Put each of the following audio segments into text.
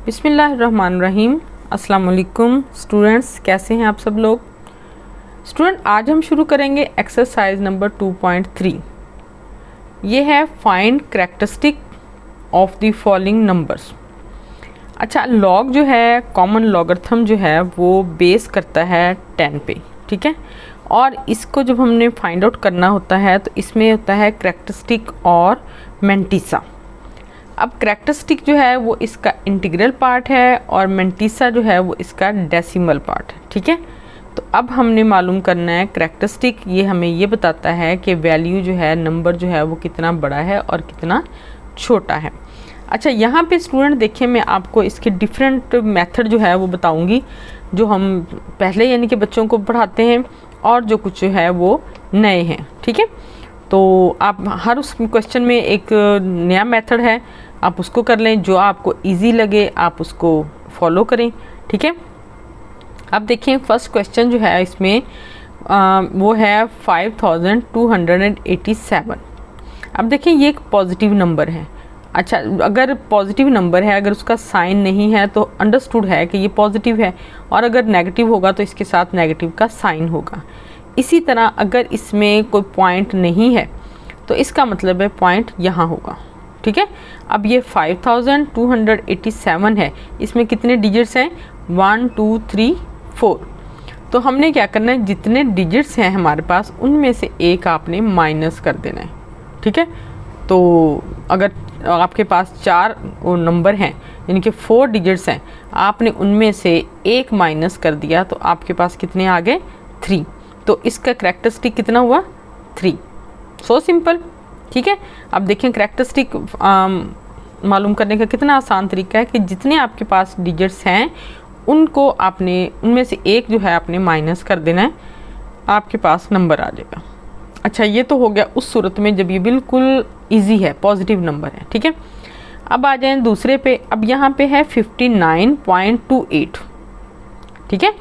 बिस्मिल्लाहिर्रहमानिर्रहीम। अस्सलाम वालेकुम स्टूडेंट्स, कैसे हैं आप सब लोग। स्टूडेंट, आज हम शुरू करेंगे एक्सरसाइज नंबर 2.3। ये है find characteristic of the following numbers. अच्छा, लॉग जो है, कॉमन लॉगरिथम जो है वो बेस करता है 10 पे, ठीक है। और इसको जब हमने फाइंड आउट करना होता है तो इसमें होता है कैरेक्टरिस्टिक और मेंटिसा। अब कैरेक्टरिस्टिक जो है वो इसका इंटीग्रल पार्ट है और मेंटिसा जो है वो इसका डेसिमल पार्ट है, ठीक है। तो अब हमने मालूम करना है कैरेक्टरिस्टिक, ये हमें ये बताता है कि वैल्यू जो है, नंबर जो है वो कितना बड़ा है और कितना छोटा है। अच्छा, यहाँ पे स्टूडेंट देखिए, मैं आपको इसके डिफरेंट मेथड जो है वो बताऊँगी, जो हम पहले यानी कि बच्चों को पढ़ाते हैं और जो कुछ जो है वो नए हैं, ठीक है। तो आप हर उस क्वेश्चन में एक नया मेथड है, आप उसको कर लें, जो आपको इजी लगे आप उसको फॉलो करें, ठीक है। अब देखें, फर्स्ट क्वेश्चन जो है इसमें वो है 5287। अब देखें, ये एक पॉजिटिव नंबर है। अच्छा, अगर पॉजिटिव नंबर है, अगर उसका साइन नहीं है तो अंडरस्टूड है कि ये पॉजिटिव है, और अगर नेगेटिव होगा तो इसके साथ नेगेटिव का साइन होगा। इसी तरह अगर इसमें कोई पॉइंट नहीं है तो इसका मतलब है पॉइंट यहाँ होगा, ठीक है। अब ये 5287 है, इसमें कितने डिजिट्स हैं, 1 2 3 4। तो हमने क्या करना है, जितने डिजिट्स हैं हमारे पास उनमें से एक आपने माइनस कर देना है, ठीक है। तो अगर आपके पास 4 नंबर हैं यानी कि 4 डिजिट्स हैं, आपने उनमें से एक माइनस कर दिया तो आपके पास कितने आ गए, 3। तो इसका कैरेक्टरिस्टिक कितना हुआ, 3। सो सिंपल, ठीक है। अब देखें, कैरेक्टरिस्टिक मालूम करने का कितना आसान तरीका है कि जितने आपके पास डिजिट्स हैं उनको आपने, उनमें से एक जो है आपने माइनस कर देना है, आपके पास नंबर आ जाएगा। अच्छा, ये तो हो गया उस सूरत में जब ये बिल्कुल इजी है, पॉजिटिव नंबर है, ठीक है। अब आ जाएं दूसरे पे। अब यहाँ पे है 59.28, ठीक है।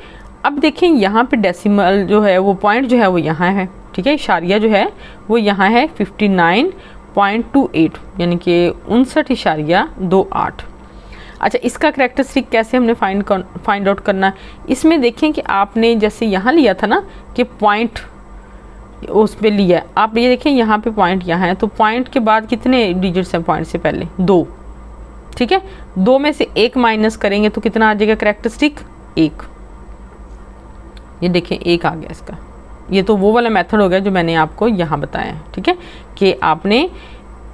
अब देखें, यहाँ पे डेसिमल जो है वो पॉइंट जो है वो यहाँ है, ठीक है। इशारिया जो है वो यहाँ है 59.28 यानी कि 59.28। अच्छा, इसका कैरेक्टरिस्टिक कैसे हमने फाइंड आउट करना है, इसमें देखें कि आपने जैसे यहाँ लिया था ना कि पॉइंट उस पर लिया, आप ये देखें यहाँ पे पॉइंट यहाँ है, तो पॉइंट के बाद कितने डिजिट्स हैं पॉइंट से पहले, 2, ठीक है। 2 में से एक माइनस करेंगे तो कितना आ जाएगा कैरेक्टरिस्टिक, 1। ये देखें 1 आ गया इसका। ये तो वो वाला मेथड हो गया जो मैंने आपको यहाँ बताया है, ठीक है, कि आपने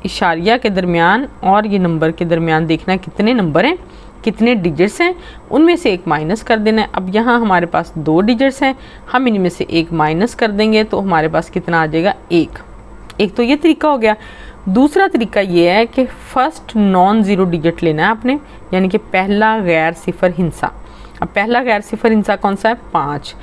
इशारिया के दरमियान और ये नंबर के दरमियान देखना है कितने नंबर हैं, कितने डिजिट्स हैं, उनमें से एक माइनस कर देना है। अब यहाँ हमारे पास 2 डिजिट्स हैं, हम इनमें से एक माइनस कर देंगे तो हमारे पास कितना आ जाएगा, 1। तो ये तरीका हो गया। दूसरा तरीका ये है कि फर्स्ट नॉन ज़ीरो डिजिट लेना है आपने, यानी कि पहला गैर सिफर हिस्सा। अब पहला गैर सिफर हिस्सा कौन सा है, 5।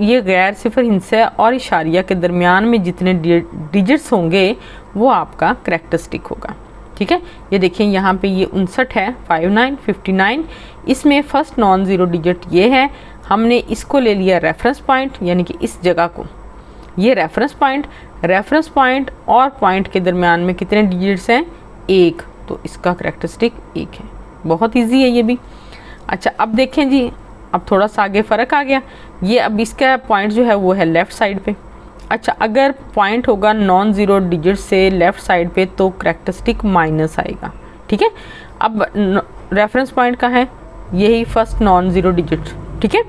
ये गैर सिफर हिस्सा और इशारिया के दरमियान में जितने डिजिट्स होंगे वो आपका कैरेक्टरिस्टिक होगा, ठीक है। ये देखिए, यहाँ पे ये 59 है, 59 इसमें फर्स्ट नॉन ज़ीरो डिजिट ये है, हमने इसको ले लिया रेफरेंस पॉइंट, यानी कि इस जगह को, ये रेफरेंस पॉइंट और पॉइंट के दरमियान में कितने डिजिट्स हैं, 1। तो इसका कैरेक्टरिस्टिक 1 है। बहुत ईजी है ये भी। अच्छा, अब देखें जी, अब थोड़ा सा आगे फ़र्क आ गया। ये अब इसका पॉइंट जो है वो है लेफ़्ट साइड पे। अच्छा, अगर पॉइंट होगा नॉन ज़ीरो डिजिट से लेफ़्ट साइड पे तो कैरेक्टरिस्टिक माइनस आएगा, ठीक है। अब रेफरेंस पॉइंट कहाँ है, यही फर्स्ट नॉन ज़ीरो डिजिट, ठीक है।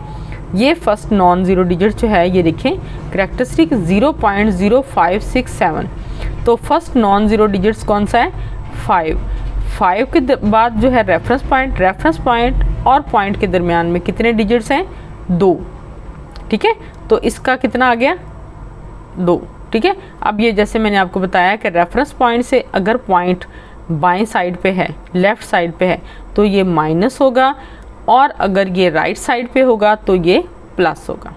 ये फर्स्ट नॉन ज़ीरो डिजिट जो है, ये देखें कैरेक्टरिस्टिक 0.0567। तो फर्स्ट नॉन ज़ीरो डिजिट्स कौन सा है, 5 के बाद जो है रेफरेंस पॉइंट और पॉइंट के दरमियान में कितने डिजिट्स हैं, 2, ठीक है। तो इसका कितना आ गया, 2, ठीक है। अब ये जैसे मैंने आपको बताया कि रेफरेंस पॉइंट से अगर पॉइंट बाएं साइड पे है, लेफ़्ट साइड पे है तो ये माइनस होगा, और अगर ये राइट साइड पे होगा तो ये प्लस होगा,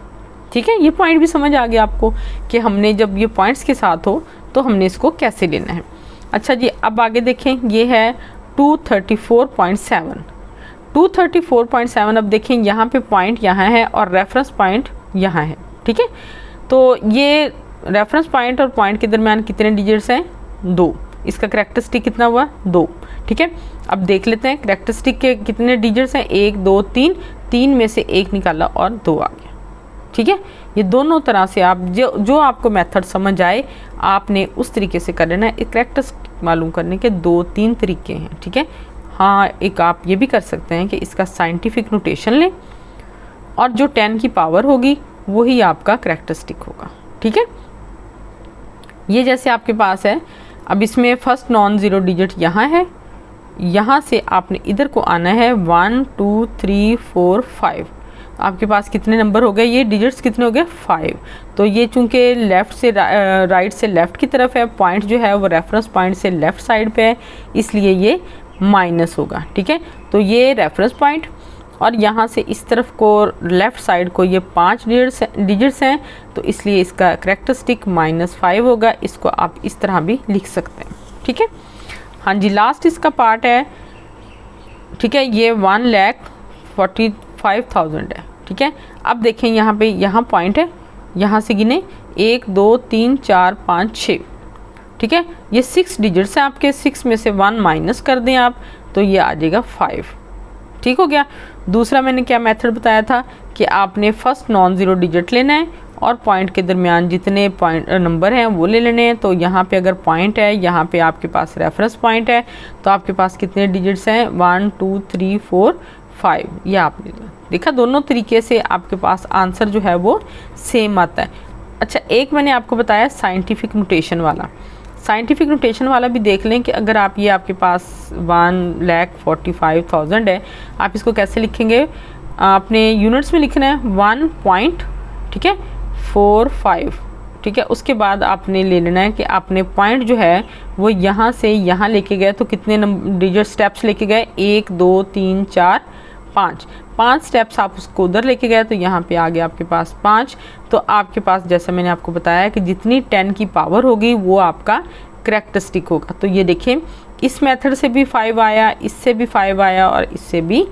ठीक है। ये पॉइंट भी समझ आ गया आपको कि हमने जब ये पॉइंट्स के साथ हो तो हमने इसको कैसे लेना है। अच्छा जी, अब आगे देखें, ये है 234.7। 234.7। अब देखें, यहाँ पे पॉइंट यहाँ है और रेफरेंस पॉइंट यहाँ है, ठीक है। तो ये रेफरेंस पॉइंट और पॉइंट के दरमियान कितने डिजिट्स हैं, 2। इसका कैरेक्टरिस्टिक कितना हुआ 2, ठीक है। अब देख लेते हैं कैरेक्टरिस्टिक के कितने डिजिट्स हैं, 1 2 3, 3 में से 1 निकाला और 2 आ गया, ठीक है। ये दोनों तरह से आप जो आपको मेथड समझ आए आपने उस तरीके से कर लेना है। कैरेक्टरिस्टिक मालूम करने के 2-3 तरीके हैं, ठीक है। हाँ, एक आप ये भी कर सकते हैं कि इसका साइंटिफिक नोटेशन लें और जो 10 की पावर होगी वही आपका कैरेक्टरिस्टिक होगा, ठीक है। ये जैसे आपके पास है, अब इसमें फर्स्ट नॉन ज़ीरो डिजिट यहाँ है, यहाँ से आपने इधर को आना है 1 2 3 4 5। आपके पास कितने नंबर हो गए, ये डिजिट्स कितने हो गए 5। तो ये चूंकि लेफ़्ट से राइट से लेफ़्ट की तरफ है, पॉइंट जो है वो रेफरेंस पॉइंट से लेफ़्ट साइड पे है, इसलिए ये माइनस होगा, ठीक है। तो ये रेफरेंस पॉइंट और यहाँ से इस तरफ को लेफ़्ट साइड को ये 5 डिजिट्स हैं, तो इसलिए इसका कैरेक्टरिस्टिक -5 होगा। इसको आप इस तरह भी लिख सकते हैं, ठीक है। हाँ जी, लास्ट इसका पार्ट है, ठीक है। ये 1,45,000 है, ठीक है। अब देखें यहाँ पे, यहाँ पॉइंट है, यहाँ से गिने 1 2 3 4 5 6, ठीक है। ये 6 डिजिट्स हैं आपके, 6 में से 1 माइनस कर दें आप तो ये आ जाएगा 5, ठीक हो गया। दूसरा मैंने क्या मेथड बताया था कि आपने फर्स्ट नॉन ज़ीरो डिजिट लेना है और पॉइंट के दरमियान जितने पॉइंट नंबर हैं वो ले लेने हैं। तो यहाँ पे अगर पॉइंट है, यहाँ पे आपके पास रेफरेंस पॉइंट है, तो आपके पास कितने डिजिट्स हैं 1 2 3 4 5। ये आपने देखा, दोनों तरीके से आपके पास आंसर जो है वो सेम आता है। अच्छा, एक मैंने आपको बताया साइंटिफिक नोटेशन वाला, साइंटिफिक नोटेशन वाला भी देख लें कि अगर आप ये आपके पास 1,45,000 है, आप इसको कैसे लिखेंगे, आपने यूनिट्स में लिखना है 1 पॉइंट, ठीक है 45, ठीक है। उसके बाद आपने ले लेना है कि आपने पॉइंट जो है वो यहाँ से यहाँ लेके गए, तो कितने डिजिट स्टेप्स लेके गए 1 2 3 4 5 स्टेप्स आप उसको उधर लेके गए, तो यहाँ पे आ गया आपके पास 5। तो आपके पास जैसा मैंने आपको बताया कि जितनी 10 की पावर होगी वो आपका कैरेक्टरिस्टिक होगा। तो ये देखें, इस मेथड से भी 5 आया, इससे भी 5 आया और इससे भी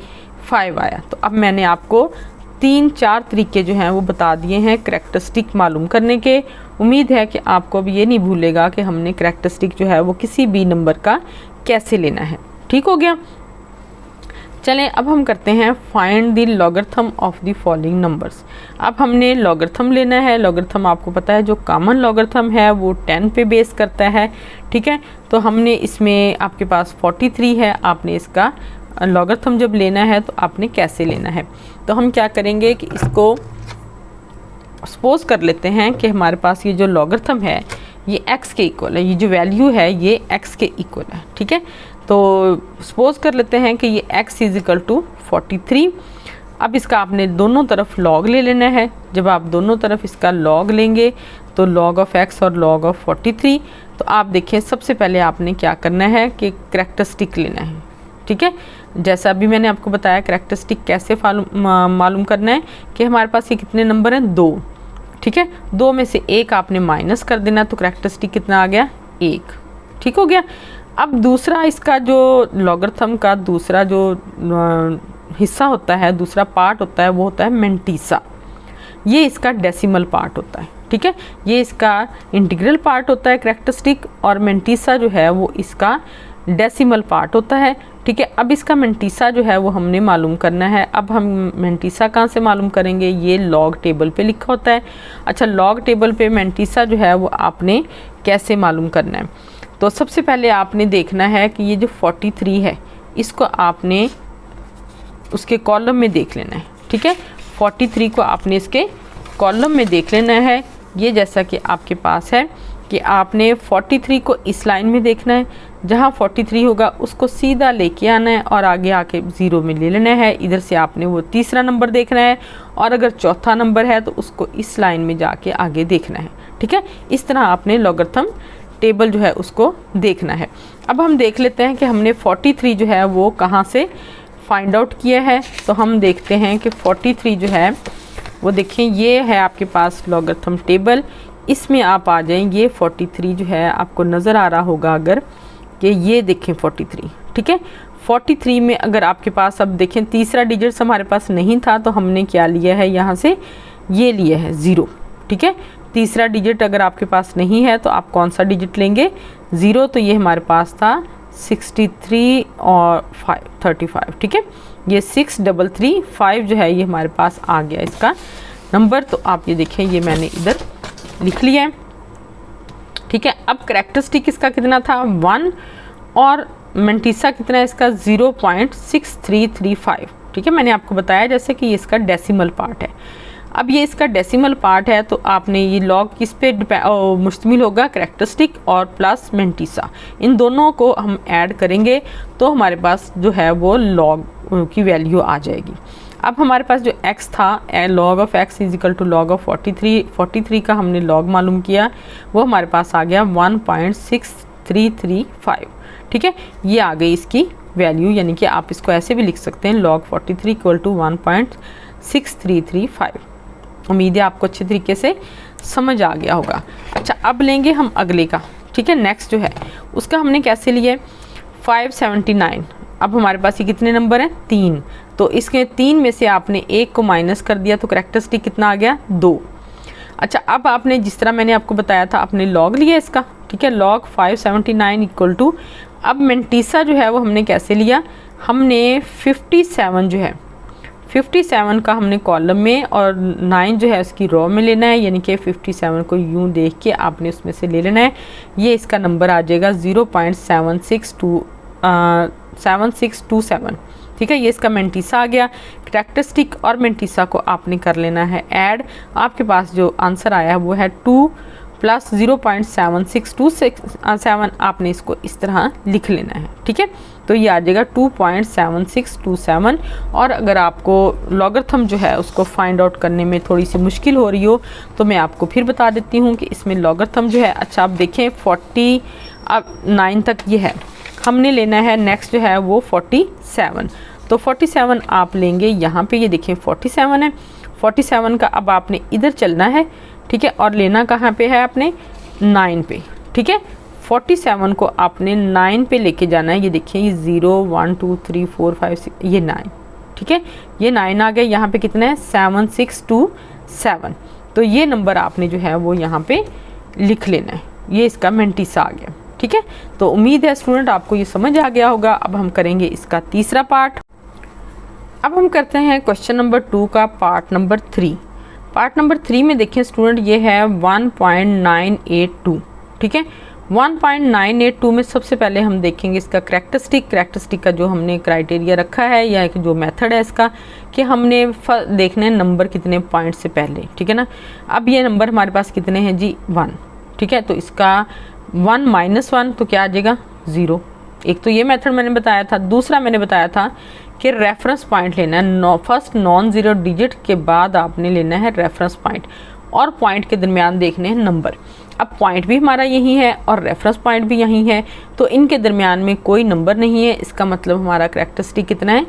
5 आया। तो अब मैंने आपको 3-4 तरीके जो हैं वो बता दिए हैं कैरेक्टरिस्टिक मालूम करने के। उम्मीद है कि आपको अब ये नहीं भूलेगा कि हमने कैरेक्टरिस्टिक जो है वो किसी भी नंबर का कैसे लेना है, ठीक हो गया। चलें, अब हम करते हैं find the logarithm of the following numbers. अब हमने लॉगरिथम लेना है। लॉगरिथम आपको पता है जो कॉमन लॉगरिथम है वो 10 पे बेस करता है, ठीक है। तो हमने इसमें आपके पास 43 है, आपने इसका लॉगरिथम जब लेना है तो आपने कैसे लेना है। तो हम क्या करेंगे कि इसको सपोज कर लेते हैं कि हमारे पास ये जो लॉगरिथम है ये x के इक्वल है, ये जो वैल्यू है ये x के इक्वल है, ठीक है। तो सपोज कर लेते हैं कि ये x = 43। अब इसका आपने दोनों तरफ लॉग ले लेना है। जब आप दोनों तरफ इसका लॉग लेंगे तो लॉग ऑफ x और लॉग ऑफ 43, तो आप देखें सबसे पहले आपने क्या करना है कि कैरेक्टरिस्टिक लेना है, ठीक है। जैसा अभी मैंने आपको बताया कैरेक्टरिस्टिक कैसे मालूम करना है कि हमारे पास ये कितने नंबर हैं 2, ठीक है। 2 में से 1 आपने माइनस कर देना, तो कैरेक्टरिस्टिक कितना आ गया 1, ठीक हो गया। अब दूसरा इसका जो लॉगरिथम का दूसरा जो हिस्सा होता है, दूसरा पार्ट होता है, वो होता है मेंटीसा। ये इसका डेसिमल पार्ट होता है, ठीक है। ये इसका इंटीग्रल पार्ट होता है कैरेक्टरिस्टिक, और मेंटीसा जो है वो इसका डेसिमल पार्ट होता है, ठीक है। अब इसका मेंटीसा जो है वो हमने मालूम करना है। अब हम मेंटीसा कहाँ से मालूम करेंगे, ये लॉग टेबल पे लिखा होता है। अच्छा, लॉग टेबल पे मेंटीसा जो है वो आपने कैसे मालूम करना है। तो सबसे पहले आपने देखना है कि ये जो 43 है इसको आपने उसके कॉलम में देख लेना है, ठीक है। 43 को आपने इसके कॉलम में देख लेना है। ये जैसा कि आपके पास है कि आपने 43 को इस लाइन में देखना है, जहाँ 43 होगा उसको सीधा लेके आना है और आगे आके 0 में ले लेना है। इधर से आपने वो तीसरा नंबर देखना है, और अगर चौथा नंबर है तो उसको इस लाइन में जाके आगे देखना है, ठीक है। इस तरह आपने लॉगरिथम टेबल जो है उसको देखना है। अब हम देख लेते हैं कि हमने 43 जो है वो कहाँ से फाइंड आउट किया है। तो हम देखते हैं कि 43 जो है वो देखें, ये है आपके पास लॉगरिथम टेबल, इसमें आप आ जाएं। ये 43 जो है आपको नज़र आ रहा होगा अगर, कि ये देखें 43, ठीक है। 43 में अगर आपके पास, अब देखें तीसरा डिजिट हमारे पास नहीं था, तो हमने क्या लिया है यहाँ से, ये लिया है 0, ठीक है। तीसरा डिजिट अगर आपके पास नहीं है तो आप कौन सा डिजिट लेंगे, 0, तो ये हमारे पास था 63 और 35, ठीक है। ये 6335 जो है ये हमारे पास आ गया इसका नंबर। तो आप ये देखें, ये मैंने इधर लिख लिया है, ठीक है। अब कैरेक्टरिस्टिक इसका कितना था 1 और मेंटिसा कितना है इसका 0.6335, ठीक है। मैंने आपको बताया जैसे कि ये इसका डेसिमल पार्ट है। अब ये इसका डेसिमल पार्ट है तो आपने ये लॉग किस पे मुश्तमिल होगा, कैरेक्टरिस्टिक और प्लस मेंटिसा, इन दोनों को हम ऐड करेंगे तो हमारे पास जो है वो लॉग की वैल्यू आ जाएगी। अब हमारे पास जो x था, log of x is equal to log of 43 का हमने log मालूम किया, वो हमारे पास आ गया 1.6335, ठीक है। ये आ गई इसकी वैल्यू, यानी कि आप इसको ऐसे भी लिख सकते हैं log 43 इक्वल टू 1.6335। उम्मीद है आपको अच्छे तरीके से समझ आ गया होगा। अच्छा, अब लेंगे हम अगले का, ठीक है। नेक्स्ट जो है उसका हमने कैसे लिया 579। अब हमारे पास ये कितने नंबर हैं 3, तो इसके 3 में से आपने 1 को माइनस कर दिया तो कैरेक्टरिस्टिक कितना आ गया 2। अच्छा, अब आपने जिस तरह मैंने आपको बताया था आपने लॉग लिया इसका, ठीक है। log 579 इक्वल टू, अब मेंटिसा जो है वो हमने कैसे लिया, हमने 57 जो है 57 का हमने कॉलम में और 9 जो है उसकी रो में लेना है, यानी कि 57 को यूं देख के आपने उसमें से ले लेना है। ये इसका नंबर आ जाएगा 0.7627, ठीक है। ये इसका मेंटिसा आ गया। कैरेक्टरिस्टिक और मेंटिसा को आपने कर लेना है ऐड। आपके पास जो आंसर आया है वो है 2 प्लस 0.7627, आपने इसको इस तरह लिख लेना है, ठीक है। तो ये आ जाएगा 2.7627। और अगर आपको लॉगरिथम जो है उसको फाइंड आउट करने में थोड़ी सी मुश्किल हो रही हो तो मैं आपको फिर बता देती हूँ कि इसमें लॉगरिथम जो है, अच्छा आप देखें 49 तक ये है, हमने लेना है नेक्स्ट जो है वो 47। तो 47 आप लेंगे यहाँ पे, ये देखें 47 है। 47 का अब आपने इधर चलना है, ठीक है, और लेना कहाँ पे है आपने 9 पे, ठीक है। 47 को आपने 9 पे लेके जाना है। ये देखिए ये 0 1 2 3 4 5 6, ये 9, ठीक है। ये 9 आ गया। यहाँ पे कितना है 7627। तो ये नंबर आपने जो है वो यहाँ पे लिख लेना है। ये इसका मेंटिसा आ गया, ठीक है। तो उम्मीद है स्टूडेंट आपको ये समझ आ गया होगा। अब हम करेंगे इसका तीसरा पार्ट। अब हम करते हैं क्वेश्चन नंबर 2 का पार्ट नंबर 3। पार्ट नंबर 3 में देखें स्टूडेंट, ये है 1.982, ठीक है। 1.982 में सबसे पहले हम देखेंगे इसका कैरेक्टरिस्टिक का जो हमने क्राइटेरिया रखा है या जो मेथड है इसका, कि हमने देखने नंबर कितने पॉइंट से पहले, ठीक है ना। अब ये नंबर हमारे पास कितने हैं जी 1, ठीक है। तो इसका 1 - 1 तो क्या आ जाएगा 0। एक तो ये मेथड मैंने बताया था। दूसरा मैंने बताया था कि रेफरेंस पॉइंट लेना है, फर्स्ट नॉन ज़ीरो डिजिट के बाद आपने लेना है रेफरेंस पॉइंट, और पॉइंट के दरमियान देखने हैं नंबर। अब पॉइंट भी हमारा यही है और रेफरेंस पॉइंट भी यही है, तो इनके दरमियान में कोई नंबर नहीं है। इसका मतलब हमारा कैरेक्टरिस्टिक कितना है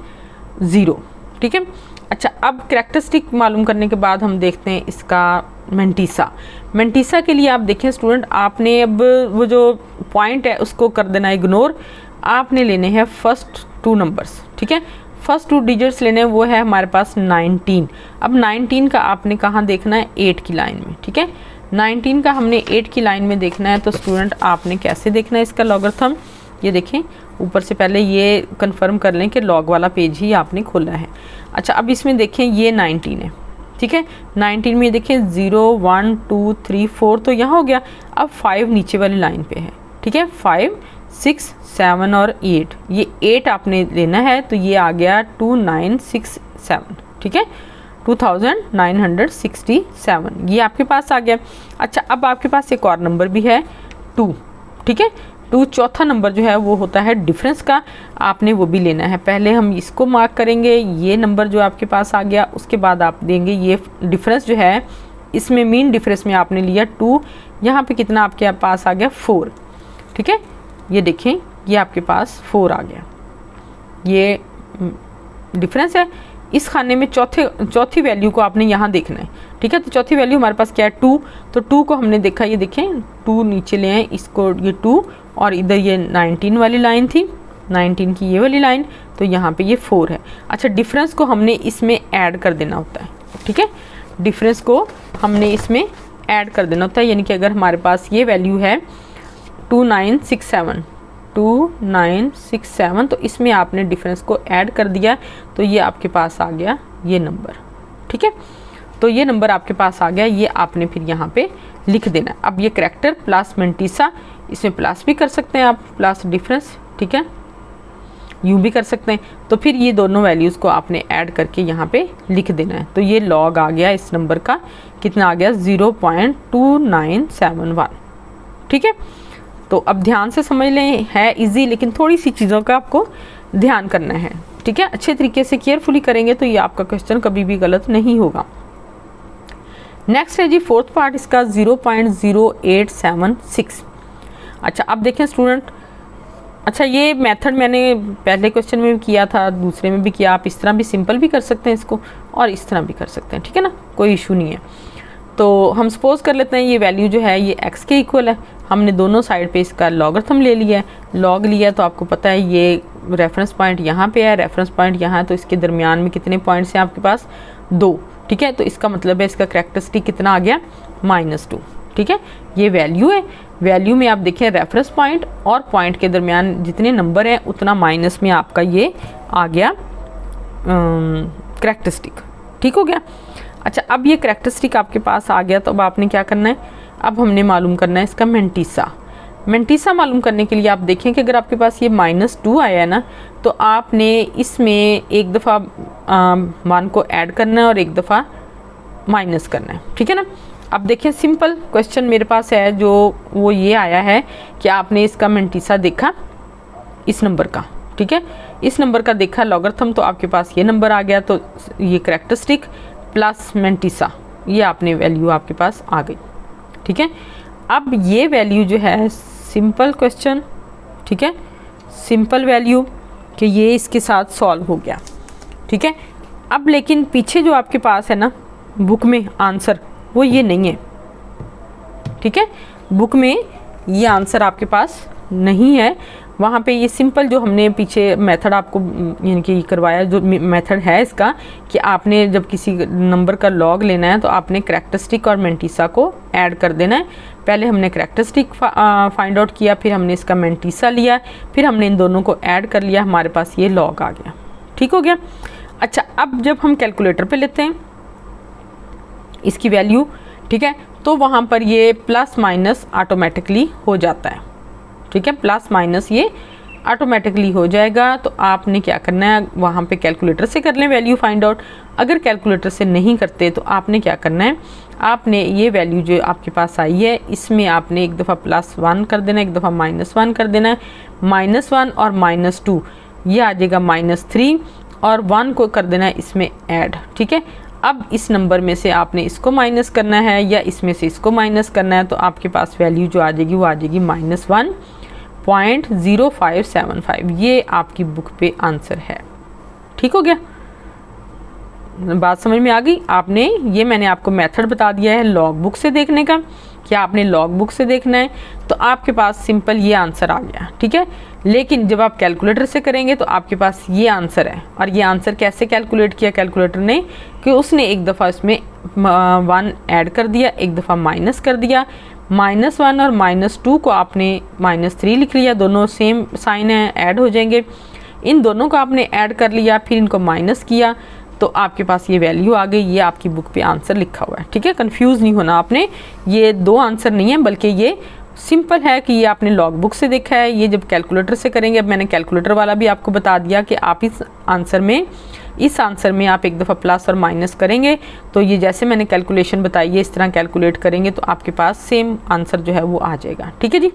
0, ठीक है। अच्छा, अब कैरेक्टरिस्टिक मालूम करने के बाद हम देखते हैं इसका मेंटिसा के लिए आप देखें स्टूडेंट, आपने अब वो जो पॉइंट है उसको कर देना इग्नोर। आपने लेने हैं फर्स्ट 2 नंबर्स, ठीक है। फर्स्ट 2 डिजिट्स लेने हैं, वो है हमारे पास 19। अब 19 का आपने कहाँ देखना है 8 की लाइन में, ठीक है। 19 का हमने 8 की लाइन में देखना है। तो स्टूडेंट आपने कैसे देखना है इसका लॉगरिथम, ये देखें ऊपर से पहले ये कंफर्म कर लें कि लॉग वाला पेज ही आपने खोला है। अच्छा, अब इसमें देखें ये 19 है, ठीक है। 19 में देखें 0 1 2 3 4 तो यहाँ हो गया। अब 5 नीचे वाली लाइन पे है, ठीक है। 5 6 7 और 8, ये 8 आपने लेना है। तो ये आ गया 2967, ठीक है, 2967 ये आपके पास आ गया। अच्छा, अब आपके पास एक और नंबर भी है 2, ठीक है। 2 चौथा नंबर जो है वो होता है डिफरेंस का, आपने वो भी लेना है। पहले हम इसको मार्क करेंगे, ये नंबर जो आपके पास आ गया, उसके बाद आप देंगे ये डिफरेंस जो है, इसमें मीन डिफरेंस में आपने लिया 2, यहाँ पे कितना आपके पास आ गया 4, ठीक है। ये देखें ये आपके पास 4 आ गया, ये डिफरेंस है। इस खाने में चौथी वैल्यू को आपने यहाँ देखना है, ठीक है। तो चौथी वैल्यू हमारे पास क्या है 2, तो 2 को हमने देखा, ये देखें 2 नीचे ले आए इसको, ये 2 और इधर ये 19 वाली लाइन थी, 19 की ये वाली लाइन, तो यहाँ पे ये 4 है। अच्छा, डिफरेंस को हमने इसमें ऐड कर देना होता है, ठीक है। डिफरेंस को हमने इसमें ऐड कर देना होता है। यानी कि अगर हमारे पास ये वैल्यू है 2967 तो इसमें आपने डिफरेंस को ऐड कर दिया तो ये आपके पास आ गया ये नंबर, ठीक है। तो ये नंबर आपके पास आ गया, ये आपने फिर यहाँ पे लिख देना। अब ये करैक्टर प्लस मेंटिसा, इसमें प्लस भी कर सकते हैं आप, प्लस डिफरेंस, ठीक है, यूँ भी कर सकते हैं। तो फिर ये दोनों वैल्यूज़ को आपने ऐड करके यहाँ पे लिख देना है। तो ये लॉग आ गया इस नंबर का, कितना आ गया 0.2971, ठीक है। तो अब ध्यान से समझ लें, है इजी लेकिन थोड़ी सी चीज़ों का आपको ध्यान करना है, ठीक है। अच्छे तरीके से केयरफुली करेंगे तो ये आपका क्वेश्चन कभी भी गलत नहीं होगा। नेक्स्ट है जी फोर्थ पार्ट इसका 0.0876। अच्छा अब देखें स्टूडेंट, अच्छा ये मेथड मैंने पहले क्वेश्चन में भी किया था, दूसरे में भी किया। आप इस तरह भी सिंपल भी कर सकते हैं इसको और इस तरह भी कर सकते हैं, ठीक है ना, कोई इशू नहीं है। तो हम सपोज कर लेते हैं ये वैल्यू जो है ये x के इक्वल है। हमने दोनों साइड पे इसका लॉगरिथम ले लिया है, लॉग लिया तो आपको पता है ये रेफरेंस पॉइंट यहाँ पे है, रेफरेंस पॉइंट यहाँ है, तो इसके दरमियान में कितने पॉइंट्स हैं आपके पास 2, ठीक है। तो इसका मतलब है इसका करैक्टरिस्टिक कितना आ गया -2, ठीक है। ये वैल्यू है, वैल्यू में आप देखें रेफरेंस पॉइंट और पॉइंट के दरमियान जितने नंबर हैं उतना माइनस में आपका ये आ गया करैक्टरिस्टिक, ठीक हो गया। अच्छा अब ये करैक्टरिस्टिक आपके पास आ गया तो अब आपने क्या करना है, अब हमने मालूम करना है इसका मेंटिसा। मेंटिसा मालूम करने के लिए आप देखें कि अगर आपके पास ये -2 आया है ना तो आपने इसमें एक दफ़ा 1 को ऐड करना है और एक दफ़ा माइनस करना है, ठीक है ना। अब देखिए सिंपल क्वेश्चन मेरे पास है जो वो ये आया है कि आपने इसका मेंटिसा देखा इस नंबर का, ठीक है, इस नंबर का देखा लॉगरिथम तो आपके पास ये नंबर आ गया। तो ये करैक्टरिस्टिक प्लस मेंटिसा, ये आपने वैल्यू आपके पास आ गई, ठीक है। अब ये वैल्यू जो है सिंपल क्वेश्चन, ठीक है, सिंपल वैल्यू कि ये इसके साथ सॉल्व हो गया, ठीक है। अब लेकिन पीछे जो आपके पास है ना बुक में आंसर वो ये नहीं है, ठीक है, बुक में ये आंसर आपके पास नहीं है। वहाँ पे ये सिंपल जो हमने पीछे मेथड आपको यानी कि करवाया, जो मेथड है इसका कि आपने जब किसी नंबर का लॉग लेना है तो आपने करैक्टरिस्टिक और मेंटिसा को ऐड कर देना है। पहले हमने करैक्टरिस्टिक फाइंड आउट किया, फिर हमने इसका मेंटिसा लिया, फिर हमने इन दोनों को ऐड कर लिया, हमारे पास ये लॉग आ गया, ठीक हो गया। अच्छा अब जब हम कैलकुलेटर पे लेते हैं इसकी वैल्यू, ठीक है, तो वहाँ पर ये प्लस माइनस ऑटोमेटिकली हो जाता है, ठीक है, प्लस माइनस ये ऑटोमेटिकली हो जाएगा। तो आपने क्या करना है, वहाँ पे कैलकुलेटर से कर लें वैल्यू फाइंड आउट। अगर कैलकुलेटर से नहीं करते तो आपने क्या करना है, आपने ये वैल्यू जो आपके पास आई है इसमें आपने एक दफ़ा +1 कर देना है, एक दफ़ा -1 कर देना है। -1 और -2 ये आ जाएगा -3 और 1 को कर देना है इसमें ऐड, ठीक है। अब इस नंबर में से आपने इसको माइनस करना है या इसमें से इसको माइनस करना है, तो आपके पास वैल्यू जो आ जाएगी वो आ जाएगी -1.0575। ये आपकी बुक पे आंसर है, ठीक हो गया। बात समझ में आ गई। आपने ये मैंने आपको मेथड बता दिया है लॉग बुक से देखने का, क्या आपने लॉग बुक से देखना है तो आपके पास सिंपल ये आंसर आ गया, ठीक है। लेकिन जब आप कैलकुलेटर से करेंगे तो आपके पास ये आंसर है। और ये आंसर कैसे कैलकुलेट किया कैलकुलेटर ने, कि उसने एक दफ़ा इसमें 1 ऐड कर दिया, एक दफ़ा माइनस कर दिया। -1 और -2 को आपने -3 लिख लिया, दोनों सेम साइन है, ऐड हो जाएंगे। इन दोनों को आपने ऐड कर लिया, फिर इनको माइनस किया तो आपके पास ये वैल्यू आ गई। ये आपकी बुक पे आंसर लिखा हुआ है, ठीक है। कंफ्यूज नहीं होना आपने, ये 2 आंसर नहीं है बल्कि ये सिंपल है कि ये आपने लॉग बुक से देखा है। ये जब कैलकुलेटर से करेंगे, अब मैंने कैलकुलेटर वाला भी आपको बता दिया कि आप इस आंसर में आप एक दफ़ा प्लस और माइनस करेंगे तो ये जैसे मैंने कैलकुलेशन बताई है इस तरह कैलकुलेट करेंगे तो आपके पास सेम आंसर जो है वो आ जाएगा, ठीक है जी।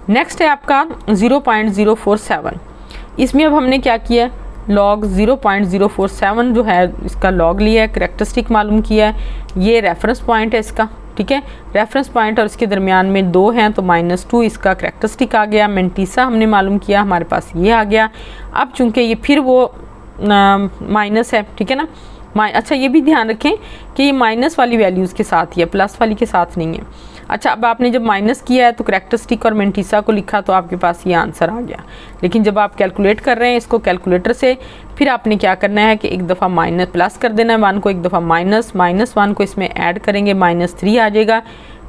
नेक्स्ट है आपका 0.047। इसमें अब हमने क्या किया, लॉग 0.047 जो है इसका लॉग लिया है, करैक्टरिस्टिक मालूम किया है, ये रेफरेंस पॉइंट है इसका, ठीक है। रेफरेंस पॉइंट और इसके दरमियान में 2 हैं तो -2 इसका करैक्टरिस्टिक आ गया। मेंटिसा हमने मालूम किया, हमारे पास ये आ गया। अब चूंकि ये फिर वो माइनस है, ठीक है ना। अच्छा ये भी ध्यान रखें कि ये माइनस वाली वैल्यूज़ के साथ ही है, प्लस वाली के साथ नहीं है। अच्छा, अब आपने जब माइनस किया है तो करैक्टरिस्टिक और मेंटिसा को लिखा तो आपके पास ये आंसर आ गया। लेकिन जब आप कैलकुलेट कर रहे हैं इसको कैलकुलेटर से, फिर आपने क्या करना है कि एक दफ़ा माइनस प्लस कर देना है 1 को, एक दफ़ा माइनस, -1 को इसमें ऐड करेंगे, -3 आ जाएगा।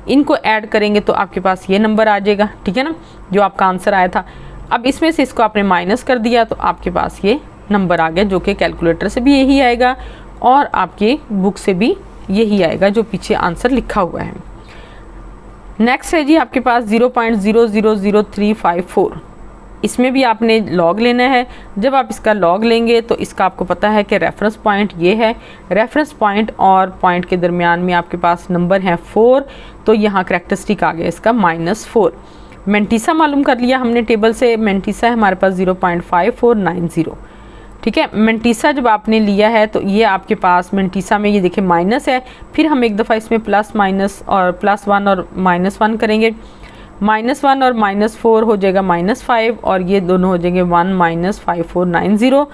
इनको ऐड करेंगे तो आपके पास ये नंबर आ जाएगा, ठीक है ना, जो आपका आंसर आया था। अब इसमें से इसको आपने माइनस कर दिया तो आपके पास ये नंबर आ गया, जो कि कैलकुलेटर से भी यही आएगा और आपके बुक से भी यही आएगा जो पीछे आंसर लिखा हुआ है। नेक्स्ट है जी आपके पास 0.000354। इसमें भी आपने लॉग लेना है। जब आप इसका लॉग लेंगे तो इसका आपको पता है कि रेफरेंस पॉइंट ये है, रेफरेंस पॉइंट और पॉइंट के दरमियान में आपके पास नंबर है 4, तो यहाँ करैक्टरिस्टिक आ गया इसका -4। मेंटिसा मालूम कर लिया हमने टेबल से, मेंटिसा है हमारे पास 0.5490, ठीक है। मेंटिसा जब आपने लिया है तो ये आपके पास मेंटिसा में ये देखिए माइनस है, फिर हम एक दफ़ा इसमें प्लस माइनस और +1 और -1 करेंगे, -1 और -4 हो जाएगा -5 और ये दोनों हो जाएंगे 1 -5490।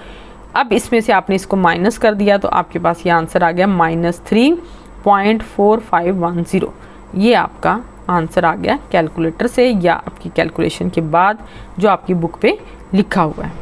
अब इसमें से आपने इसको माइनस कर दिया तो आपके पास ये आंसर आ गया -3.4510। ये आपका आंसर आ गया कैलकुलेटर से या आपकी कैलकुलेशन के बाद जो आपकी बुक पे लिखा हुआ है।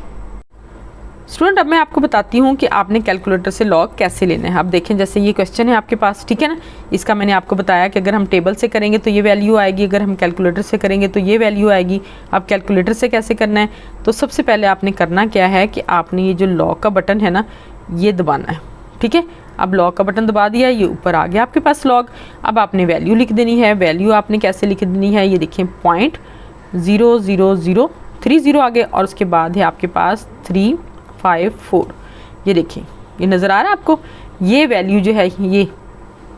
स्टूडेंट, अब मैं आपको बताती हूँ कि आपने कैलकुलेटर से लॉग कैसे लेना है। अब देखें, जैसे ये क्वेश्चन है आपके पास, ठीक है ना, इसका मैंने आपको बताया कि अगर हम टेबल से करेंगे तो ये वैल्यू आएगी, अगर हम कैलकुलेटर से करेंगे तो ये वैल्यू आएगी। अब कैलकुलेटर से कैसे करना है, तो सबसे पहले आपने करना क्या है कि आपने ये जो लॉग का बटन है ना, ये दबाना है, ठीक है। अब लॉग का बटन दबा दिया, ये ऊपर आ गया आपके पास लॉग। अब आपने वैल्यू लिख देनी है। वैल्यू आपने कैसे लिख देनी है, ये देखिए 0.00030 आ गए और उसके बाद है आपके पास 354। ये देखिए, ये नज़र आ रहा है आपको, ये वैल्यू जो है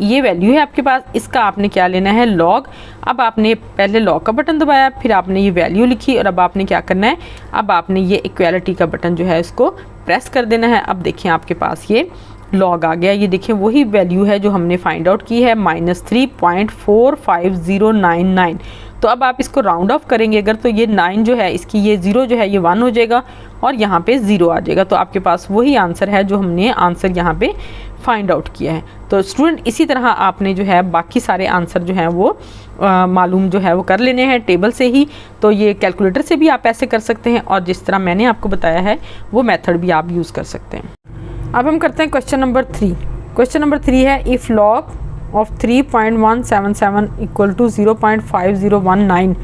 ये वैल्यू है आपके पास। इसका आपने क्या लेना है, लॉग। अब आपने पहले लॉग का बटन दबाया, फिर आपने ये वैल्यू लिखी और अब आपने क्या करना है, अब आपने ये इक्वालिटी का बटन जो है इसको प्रेस कर देना है। अब देखिए आपके पास ये लॉग आ गया। ये देखिए वही वैल्यू है जो हमने फाइंड आउट की है, -3.45099। तो अब आप इसको राउंड ऑफ करेंगे अगर, तो ये 9 जो है इसकी, ये 0 जो है ये 1 हो जाएगा और यहाँ पे 0 आ जाएगा। तो आपके पास वही आंसर है जो हमने आंसर यहाँ पे फाइंड आउट किया है। तो स्टूडेंट, इसी तरह आपने जो है बाकी सारे आंसर जो हैं वो मालूम जो है वो कर लेने हैं टेबल से ही। तो ये कैलकुलेटर से भी आप ऐसे कर सकते हैं और जिस तरह मैंने आपको बताया है वो मेथड भी आप यूज़ कर सकते हैं। अब हम करते हैं क्वेश्चन नंबर 3। क्वेश्चन नंबर 3 है, if log of 3.177 equal to 0.5019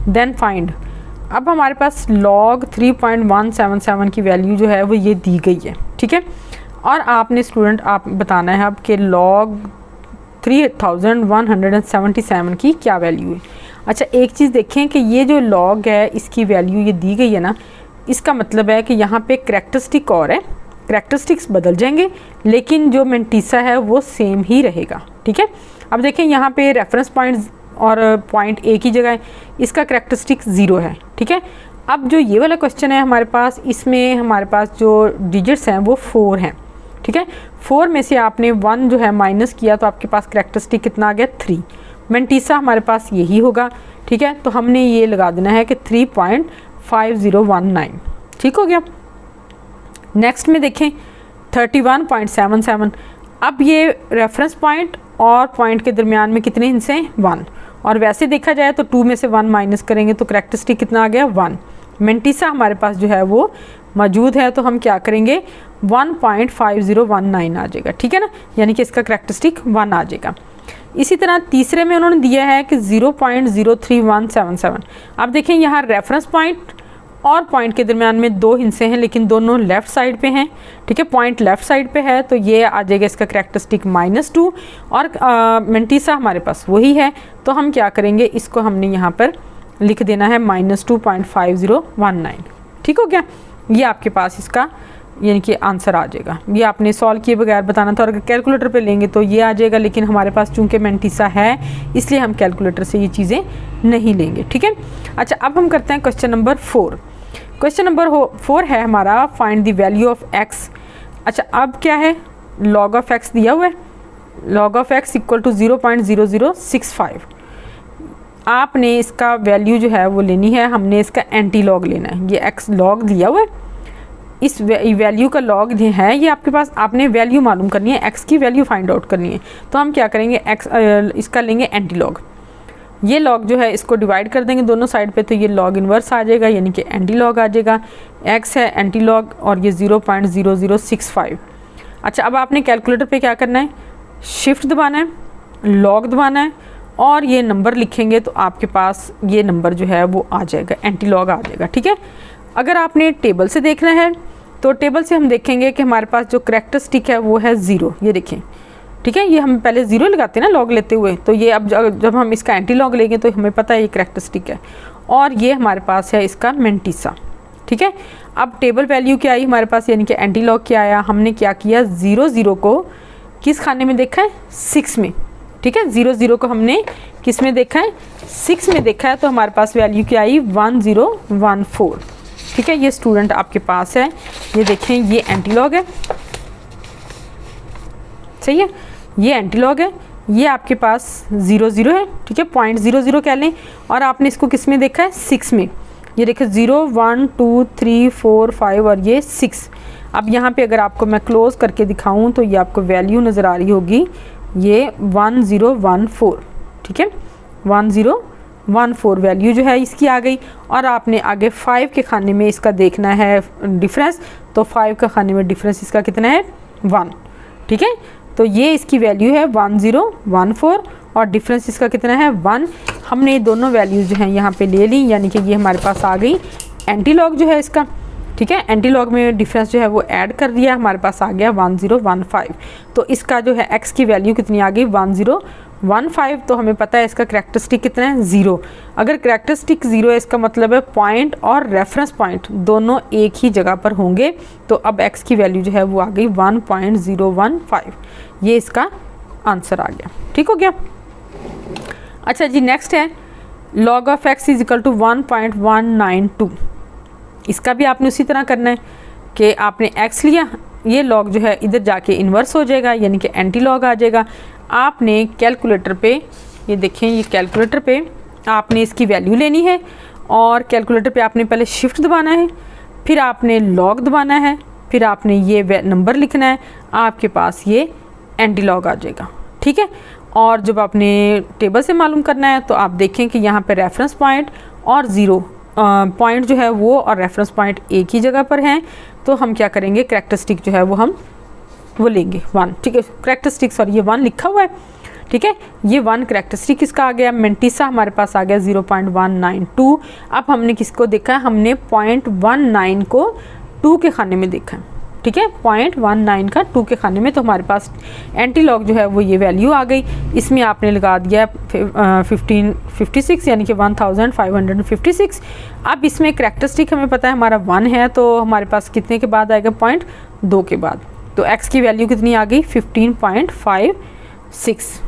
then find। अब हमारे पास log 3.177 की वैल्यू जो है वो ये दी गई है, ठीक है। और आपने स्टूडेंट आप बताना है अब कि log 3177 की क्या वैल्यू है। अच्छा, एक चीज़ देखें कि ये जो log है इसकी वैल्यू ये दी गई है ना, इसका मतलब है कि यहाँ पे करैक्टरिस्टिक और है, करैक्टरिस्टिक्स बदल जाएंगे लेकिन जो मेंटिसा है वो सेम ही रहेगा, ठीक है। अब देखें यहाँ पे रेफरेंस पॉइंट और पॉइंट एक ही जगह है, इसका करैक्टरिस्टिक 0 है, ठीक है। अब जो ये वाला क्वेश्चन है हमारे पास, इसमें हमारे पास जो डिजिट्स हैं वो 4 हैं, ठीक है। 4 में से आपने 1 जो है माइनस किया तो आपके पास करैक्टरिस्टिक कितना आ गया, 3। मेंटिसा हमारे पास यही होगा, ठीक है। तो हमने ये लगा देना है कि 3.5019, ठीक हो गया। नेक्स्ट में देखें 31.77। अब ये रेफरेंस पॉइंट और पॉइंट के दरमियान में कितने हिस्से हैं, 1। और वैसे देखा जाए तो 2 में से 1 माइनस करेंगे तो करैक्टरिस्टिक कितना आ गया, 1। मेंटिसा हमारे पास जो है वो मौजूद है तो हम क्या करेंगे, 1.5019 आ जाएगा, ठीक है ना, यानी कि इसका करैक्टरिस्टिक 1 आ जाएगा। इसी तरह तीसरे में उन्होंने दिया है कि 0.03177। अब देखें यहाँ रेफरेंस पॉइंट और पॉइंट के दरमियान में 2 हिस्से हैं लेकिन दोनों लेफ़्ट साइड पे हैं, ठीक है। पॉइंट लेफ़्ट साइड पे है तो ये आ जाएगा इसका करैक्टरिस्टिक -2 और मेंटिसा हमारे पास वही है तो हम क्या करेंगे, इसको हमने यहाँ पर लिख देना है -2.5019, ठीक हो गया। ये आपके पास इसका यानी कि आंसर आ जाएगा। ये आपने सॉल्व किए बगैर बताना था और अगर कैलकुलेटर पे लेंगे तो ये आ जाएगा, लेकिन हमारे पास चूंकि मेंटिसा है इसलिए हम कैलकुलेटर से ये चीज़ें नहीं लेंगे, ठीक है। अच्छा, अब हम करते हैं क्वेश्चन नंबर 4। क्वेश्चन नंबर 4 है हमारा, find the value of x। अच्छा, अब क्या है, log ऑफ x दिया हुआ है, log of x equal to 0.0065। आपने इसका वैल्यू जो है वो लेनी है, हमने इसका एंटी लॉग लेना है। ये x log दिया हुआ है, इस वैल्यू का लॉग है ये आपके पास, आपने वैल्यू मालूम करनी है, x की वैल्यू फाइंड आउट करनी है। तो हम क्या करेंगे, x इसका लेंगे एंटी लॉग। ये लॉग जो है इसको डिवाइड कर देंगे दोनों साइड पे, तो ये लॉग इन्वर्स आ जाएगा यानी कि एंटी लॉग आ जाएगा। x है एंटी लॉग और ये 0.0065। अच्छा, अब आपने कैलकुलेटर पे क्या करना है, शिफ्ट दबाना है, लॉग दबाना है और ये नंबर लिखेंगे तो आपके पास ये नंबर जो है वो आ जाएगा, एंटी लॉग आ जाएगा। ठीक है, अगर आपने टेबल से देखना है तो टेबल से हम देखेंगे कि हमारे पास जो करैक्टरिस्टिक है वो है 0, ये देखें। ठीक है, ये हम पहले 0 लगाते हैं ना लॉग लेते हुए, तो ये अब जब हम इसका एंटी लॉग लेंगे तो हमें पता है ये करैक्टरिस्टिक है और ये हमारे पास है इसका मेंटिसा। ठीक है, अब टेबल वैल्यू क्या आई हमारे पास, यानी कि एंटी लॉग क्या आया, हमने क्या किया 0 को किस खाने में देखा है, 6 में। ठीक है, 0 को हमने किस में देखा है, 6 में देखा है, तो हमारे पास वैल्यू क्या आई 1014। ठीक है, ये स्टूडेंट आपके पास है, ये देखें ये एंटी लॉग है, सही है, ये एंटी लॉग है, ये आपके पास 0 है। ठीक है, 0.00 कह लें और आपने इसको किस में देखा है, 6 में। ये देखिए 0 1 2 3 4 5 और ये 6। अब यहाँ पे अगर आपको मैं क्लोज करके दिखाऊं तो ये आपको वैल्यू नज़र आ रही होगी, ये 1014। ठीक है, 1014 वैल्यू जो है इसकी आ गई और आपने आगे 5 के खाने में इसका देखना है डिफरेंस, तो 5 का खाने में डिफरेंस इसका कितना है 1। ठीक है, तो ये इसकी वैल्यू है 1014 और डिफरेंस इसका कितना है 1। हमने ये दोनों वैल्यूज़ जो हैं यहाँ पे ले ली, यानी कि ये हमारे पास आ गई एंटी लॉग जो है इसका। ठीक है, एंटी लॉग में डिफरेंस जो है वो ऐड कर दिया, हमारे पास आ गया 1015। तो इसका जो है x की वैल्यू कितनी आ गई 1015। तो हमें पता है इसका करैक्टरिस्टिक कितना है 0। अगर करैक्टरिस्टिक 0 है इसका मतलब है पॉइंट और रेफरेंस पॉइंट दोनों एक ही जगह पर होंगे। तो अब x की वैल्यू जो है वो आ गई 1.015। ये इसका आंसर आ गया। ठीक हो गया। अच्छा जी, नेक्स्ट है log of x is equal to 1.192। इसका भी आपने उसी तरह करना है कि आपने x लिया, ये log जो है इधर जाके इन्वर्स हो जाएगा यानी कि एंटी लॉग आ जाएगा। आपने कैलकुलेटर पे, ये देखें ये कैलकुलेटर पे आपने इसकी वैल्यू लेनी है और कैलकुलेटर पे आपने पहले शिफ्ट दबाना है, फिर आपने लॉग दबाना है, फिर आपने ये नंबर लिखना है, आपके पास ये एंटी लॉग आ जाएगा। ठीक है, और जब आपने टेबल से मालूम करना है तो आप देखें कि यहाँ पे रेफरेंस पॉइंट और 0 पॉइंट जो है वो और रेफरेंस पॉइंट एक ही जगह पर हैं। तो हम क्या करेंगे, करैक्टरिस्टिक जो है वो लेंगे 1। ठीक है, करैक्टरिस्टिक सॉरी ये 1 लिखा हुआ है। ठीक है, ये 1 करैक्टरिस्टिक इसका आ गया। मेंटिसा हमारे पास आ गया 0.192। अब हमने किसको देखा है, हमने 0.19 को 2 के खाने में देखा है। ठीक है, 0.19 का 2 के खाने में, तो हमारे पास एंटी लॉग जो है वो ये वैल्यू आ गई। इसमें आपने लगा दिया 1556 यानी कि 1556। अब इसमें करैक्टरिस्टिक हमें पता है हमारा 1 है, तो हमारे पास कितने के बाद आएगा 0.2 के बाद। तो x की वैल्यू कितनी आ गई 15.56।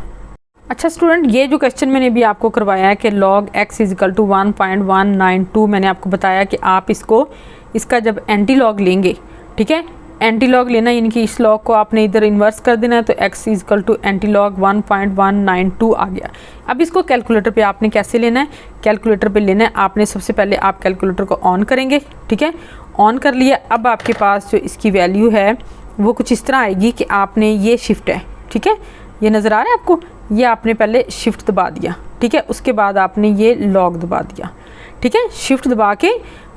अच्छा स्टूडेंट, ये जो क्वेश्चन मैंने भी आपको करवाया है कि log x is equal to 1.192, मैंने आपको बताया कि आप इसका जब एंटी लॉग लेंगे, ठीक है, एंटी लॉग लेना यानी कि इस लॉग को आपने इधर इन्वर्स कर देना है, तो x is equal to antilog 1.192 आ गया। अब इसको कैलकुलेटर पे आपने कैसे लेना है, कैलकुलेटर पे लेना है आपने सबसे पहले आप कैलकुलेटर को ऑन करेंगे। ठीक है, ऑन कर लिया। अब आपके पास जो इसकी वैल्यू है वो कुछ इस तरह आएगी कि आपने ये शिफ्ट है, ठीक है, ये नज़र आ रहा है आपको, ये आपने पहले शिफ्ट दबा दिया। ठीक है, उसके बाद आपने ये लॉग दबा दिया। ठीक है, शिफ्ट दबा के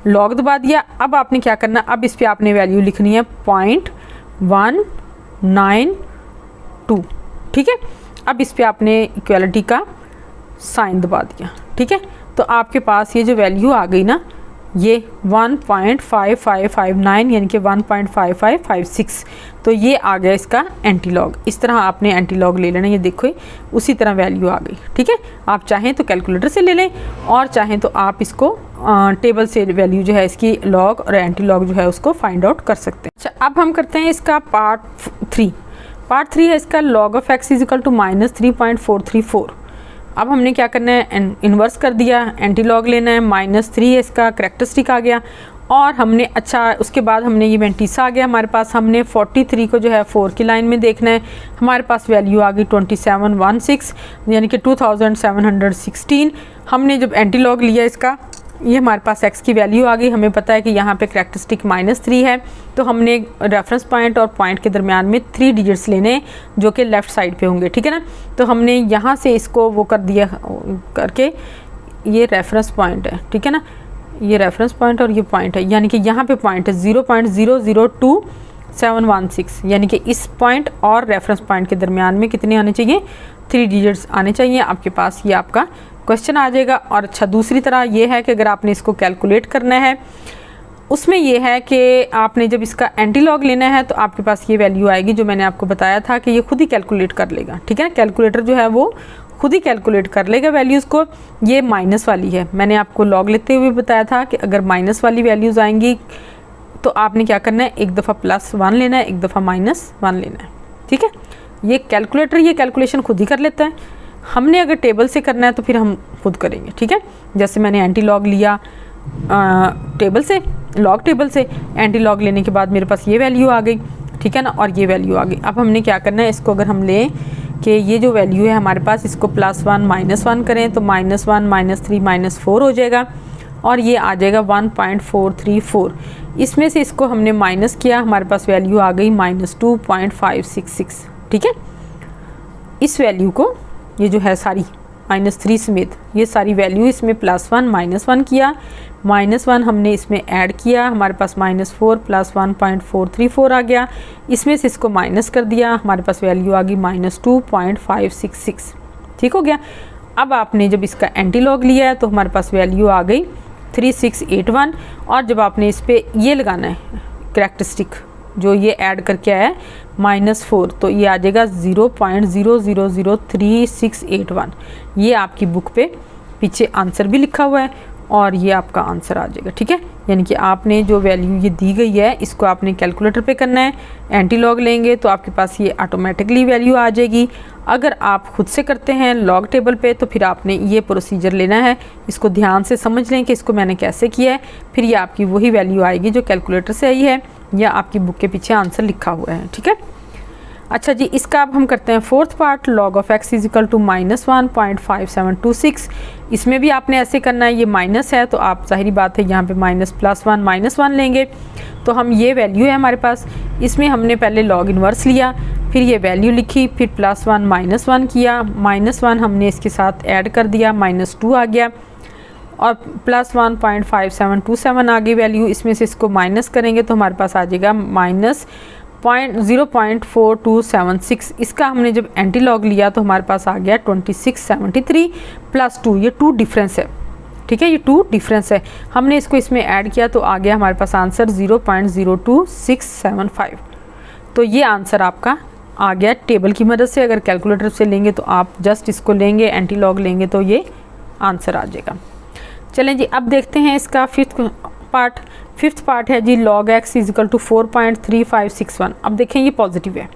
लॉग दबा दिया। अब आपने क्या करना, अब इस पर आपने वैल्यू लिखनी है 0.192। ठीक है, अब इस पर आपने इक्वालिटी का साइन दबा दिया। ठीक है, तो आपके पास ये जो वैल्यू आ गई ना, ये 1.5559 यानी कि 1.5556, तो ये आ गया इसका एंटी लॉग। इस तरह आपने एंटी लॉग ले लेना, ये देखो उसी तरह वैल्यू आ गई। ठीक है, आप चाहें तो कैलकुलेटर से ले लें और चाहें तो आप इसको टेबल से वैल्यू जो है इसकी लॉग और एंटी लॉग जो है उसको फाइंड आउट कर सकते हैं। अच्छा, अब हम करते हैं इसका पार्ट 3। पार्ट 3 है इसका log of x is equal to -3.434। अब हमने क्या करना है, इन्वर्स कर दिया, एंटी लॉग लेना है, -3 इसका करैक्टरिस्टिक आ गया और हमने अच्छा उसके बाद हमने ये मेंटिसा आ गया हमारे पास। हमने 43 को जो है 4 की लाइन में देखना है, हमारे पास वैल्यू आ गई 2716 यानी कि 2716। हमने जब एंटी लॉग लिया इसका ये हमारे पास x की वैल्यू आ गई। हमें पता है कि यहाँ पे करैक्टरिस्टिक -3 है, तो हमने रेफरेंस पॉइंट और पॉइंट के दरमियान में 3 डिजिट्स लेने हैं जो कि लेफ़्ट साइड पे होंगे, ठीक है ना। तो हमने यहाँ से इसको वो कर दिया करके, ये रेफरेंस पॉइंट है, ठीक है ना, ये रेफरेंस पॉइंट और ये पॉइंट है, यानी कि यहाँ पे पॉइंट है 0.002716, यानी कि इस पॉइंट और रेफरेंस पॉइंट के दरमियान में कितने आने चाहिए, 3 डिजिट्स आने चाहिए आपके पास। ये आपका क्वेश्चन आ जाएगा। और अच्छा, दूसरी तरह ये है कि अगर आपने इसको कैलकुलेट करना है, उसमें ये है कि आपने जब इसका एंटीलॉग लेना है तो आपके पास ये वैल्यू आएगी जो मैंने आपको बताया था कि ये खुद ही कैलकुलेट कर लेगा, ठीक है। कैलकुलेटर जो है वो खुद ही कैलकुलेट कर लेगा वैल्यूज़ को। ये माइनस वाली है, मैंने आपको लॉग लेते हुए बताया था कि अगर माइनस वाली वैल्यूज़ आएंगी तो आपने क्या करना है, एक दफ़ा +1 लेना है, एक दफ़ा -1 लेना है, ठीक है। ये कैलकुलेटर ये कैलकुलेशन खुद ही कर लेता है। हमने अगर टेबल से करना है तो फिर हम खुद करेंगे, ठीक है। जैसे मैंने एंटी लॉग लिया टेबल से, लॉग टेबल से एंटी लॉग लेने के बाद मेरे पास ये वैल्यू आ गई, ठीक है ना, और ये वैल्यू आ गई। अब हमने क्या करना है, इसको अगर हम लें कि ये जो वैल्यू है हमारे पास, इसको +1 -1 करें तो -1 -3 -4 हो जाएगा और ये आ जाएगा 1.434। इसमें से इसको हमने माइनस किया, हमारे पास वैल्यू आ गई -2.566, ठीक है। इस वैल्यू को, ये जो है सारी -3 समेत ये सारी वैल्यू इसमें +1 -1 किया, -1 हमने इसमें ऐड किया, हमारे पास -4 + 1.434 आ गया। इसमें से इसको माइनस कर दिया, हमारे पास वैल्यू आ गई -2.566, ठीक हो गया। अब आपने जब इसका एंटीलॉग लिया है तो हमारे पास वैल्यू आ गई 3681। और जब आपने इस पर ये लगाना है करैक्टरिस्टिक जो ये ऐड करके आया है -4, तो ये आ जाएगा 0.00038681। ये आपकी बुक पे पीछे आंसर भी लिखा हुआ है और ये आपका आंसर आ जाएगा, ठीक है। यानी कि आपने जो वैल्यू ये दी गई है इसको आपने कैलकुलेटर पे करना है, एंटी लॉग लेंगे तो आपके पास ये ऑटोमेटिकली वैल्यू आ जाएगी। अगर आप खुद से करते हैं लॉग टेबल पे तो फिर आपने ये प्रोसीजर लेना है। इसको ध्यान से समझ लें कि इसको मैंने कैसे किया है, फिर ये आपकी वही वैल्यू आएगी जो कैलकुलेटर से आई है या आपकी बुक के पीछे आंसर लिखा हुआ है, ठीक है। अच्छा जी, इसका अब हम करते हैं 4th part, log of x = -1.5726। इसमें भी आपने ऐसे करना है, ये माइनस है तो आप जाहिर बात है यहाँ पे -+1 -1 लेंगे। तो हम ये वैल्यू है हमारे पास, इसमें हमने पहले log इन्वर्स लिया, फिर ये वैल्यू लिखी, फिर +1 -1 किया, -1 हमने इसके साथ ऐड कर दिया, -2 आ गया और +1.5727 आ गई वैल्यू। इसमें से इसको माइनस करेंगे तो हमारे पास आ जाएगा -0.4276। इसका हमने जब एंटी लॉग लिया तो हमारे पास आ गया 2673 + 2, ये 2 डिफरेंस है, ठीक है, ये 2 डिफरेंस है। हमने इसको इसमें ऐड किया तो आ गया हमारे पास आंसर 0.02675। तो ये आंसर आपका आ गया टेबल की मदद से। अगर कैलकुलेटर से लेंगे तो आप जस्ट इसको लेंगे, एंटी लॉग लेंगे तो ये आंसर आ जाएगा। चलें जी, अब देखते हैं इसका 5th पार्ट है जी, log x = 4.3561। अब देखें ये पॉजिटिव है,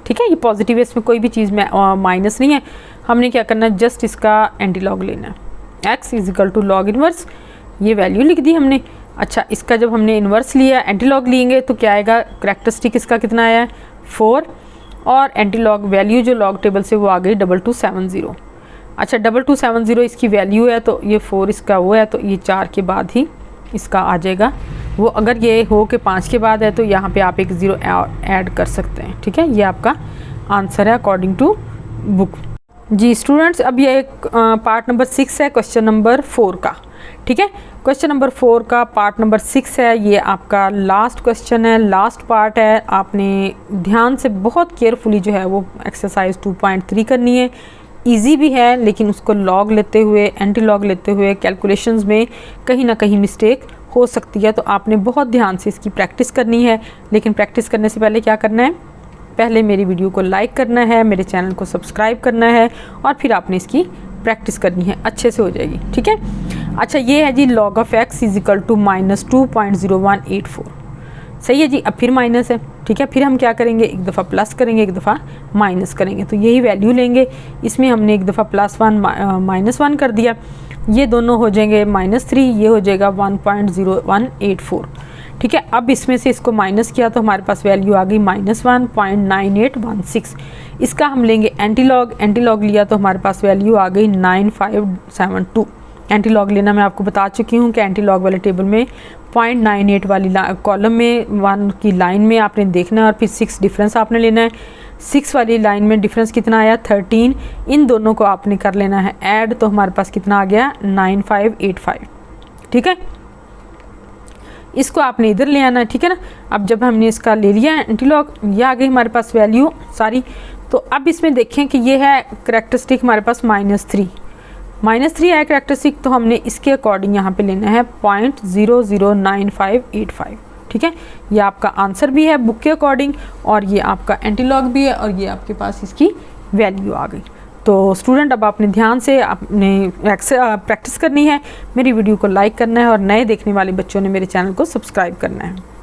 ठीक है, ये पॉजिटिव है, इसमें कोई भी चीज़ में माइनस नहीं है। हमने क्या करना है, जस्ट इसका एंटी लॉग लेना है। x = log इन्वर्स, ये वैल्यू लिख दी हमने। अच्छा, इसका जब हमने इन्वर्स लिया, एंटी लॉग लेंगे तो क्या आएगा, करैक्टरिस्टिक इसका कितना आया है 4 और एंटी लॉग वैल्यू जो लॉग टेबल से वो आ गई 2270। अच्छा, 2270 इसकी वैल्यू है तो ये 4 इसका वो है, तो ये 4 के बाद ही इसका आ जाएगा वो। अगर ये हो के 5 के बाद है तो यहाँ पे आप एक 0 ऐड कर सकते हैं, ठीक है। ये आपका आंसर है अकॉर्डिंग टू बुक। जी स्टूडेंट्स, अब ये एक पार्ट नंबर 6 है, क्वेश्चन नंबर 4 का, ठीक है। क्वेश्चन नंबर 4 का पार्ट नंबर 6 है, ये आपका लास्ट क्वेश्चन है, लास्ट पार्ट है। आपने ध्यान से बहुत केयरफुली जो है वो एक्सरसाइज 2.3 करनी है। ईजी भी है लेकिन उसको लॉग लेते हुए, एंटी लॉग लेते हुए कैलकुलेशंस में कहीं ना कहीं मिस्टेक हो सकती है, तो आपने बहुत ध्यान से इसकी प्रैक्टिस करनी है। लेकिन प्रैक्टिस करने से पहले क्या करना है, पहले मेरी वीडियो को लाइक करना है, मेरे चैनल को सब्सक्राइब करना है और फिर आपने इसकी प्रैक्टिस करनी है, अच्छे से हो जाएगी, ठीक है। अच्छा, ये है जी log of x = -2.0184। सही है जी। अब फिर माइनस है, ठीक है, फिर हम क्या करेंगे, एक दफ़ा प्लस करेंगे, एक दफ़ा माइनस करेंगे, तो यही वैल्यू लेंगे। इसमें हमने एक दफ़ा +1 -1 कर दिया, ये दोनों हो जाएंगे -3, ये हो जाएगा 1.0184, ठीक है। अब इसमें से इसको माइनस किया तो हमारे पास वैल्यू आ गई -1.9816। इसका हम लेंगे एंटी लॉग, एंटी लॉग लिया तो हमारे पास वैल्यू आ गई 9572। एंटी लॉग लेना मैं आपको बता चुकी हूँ कि एंटी लॉग वाले टेबल में 0.98 वाली कॉलम में 1 की लाइन में आपने देखना है और फिर 6 डिफरेंस आपने लेना है। 6 वाली लाइन में डिफरेंस कितना आया 13, इन दोनों को आपने कर लेना है ऐड, तो हमारे पास कितना आ गया 9585। ठीक है, इसको आपने इधर ले आना है। ठीक है ना, अब जब हमने इसका ले लिया है एंटी लॉग, ये आ गई हमारे पास वैल्यू सारी। तो अब इसमें देखें कि ये है करैक्टरिस्टिक हमारे पास -3 है करैक्टरिस्टिक, तो हमने इसके अकॉर्डिंग यहाँ पे लेना है 0.009585। ठीक है, ये आपका आंसर भी है बुक के अकॉर्डिंग और ये आपका एंटी लॉग भी है और ये आपके पास इसकी वैल्यू आ गई। तो स्टूडेंट अब आपने ध्यान से आपने प्रैक्टिस करनी है, मेरी वीडियो को लाइक करना है और नए देखने वाले बच्चों ने मेरे चैनल को सब्सक्राइब करना है।